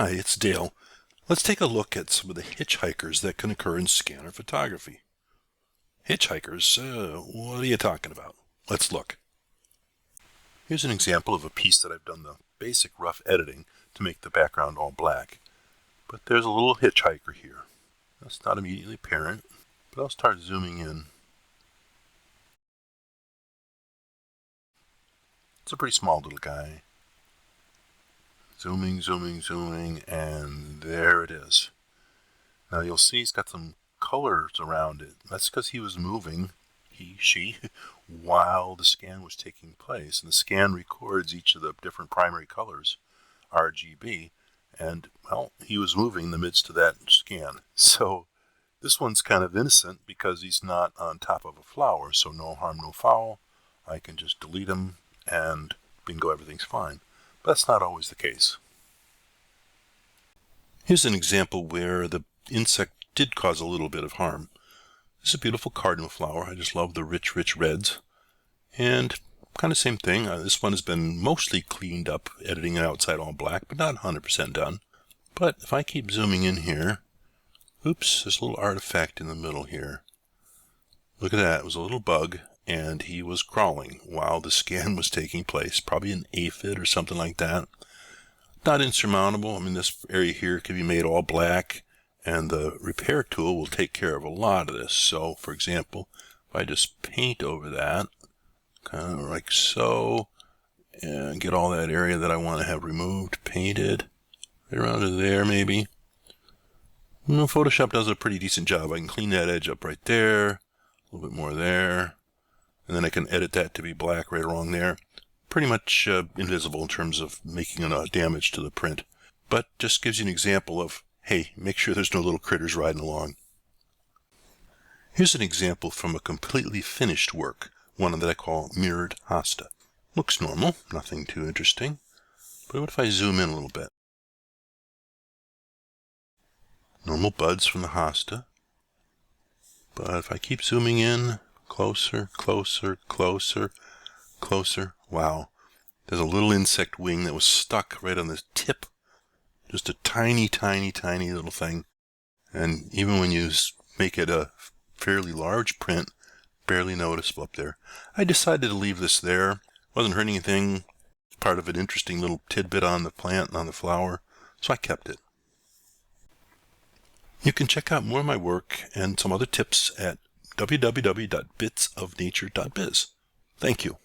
Hi, it's Dale. Let's take a look at some of the hitchhikers that can occur in scanner photography. Hitchhikers? What are you talking about? Let's look. Here's an example of a piece that I've done the basic rough editing to make the background all black. But there's a little hitchhiker here. That's not immediately apparent, but I'll start zooming in. It's a pretty small little guy. Zooming, zooming, zooming, and there it is. Now you'll see he's got some colors around it. That's because he was moving, she, while the scan was taking place. And the scan records each of the different primary colors, RGB, and, well, he was moving in the midst of that scan. So this one's kind of innocent because he's not on top of a flower, so no harm, no foul. I can just delete him and bingo, everything's fine. But that's not always the case. Here's an example where the insect did cause a little bit of harm. This is a beautiful cardinal flower. I just love the rich, rich reds. And kind of same thing. This one has been mostly cleaned up, editing it outside all black, but not 100% done. But if I keep zooming in here, oops, there's a little artifact in the middle here. Look at that. It was a little bug, and he was crawling while the scan was taking place. Probably an aphid or something like that. Not insurmountable. I mean, this area here can be made all black, and the repair tool will take care of a lot of this. So, for example, if I just paint over that, kind of like so, and get all that area that I want to have removed, painted, right around to there maybe. Photoshop does a pretty decent job. I can clean that edge up right there, a little bit more there, and then I can edit that to be black right along there. Pretty much invisible in terms of making damage to the print, but just gives you an example of, hey, make sure there's no little critters riding along. Here's an example from a completely finished work, one that I call mirrored hosta. Looks normal, nothing too interesting, but what if I zoom in a little bit? Normal buds from the hosta, but if I keep zooming in, closer, closer, closer, closer, wow, there's a little insect wing that was stuck right on the tip. Just a tiny, tiny, tiny little thing. And even when you make it a fairly large print, barely noticeable up there. I decided to leave this there. Wasn't hurting anything. Part of an interesting little tidbit on the plant and on the flower. So I kept it. You can check out more of my work and some other tips at www.bitsofnature.biz. Thank you.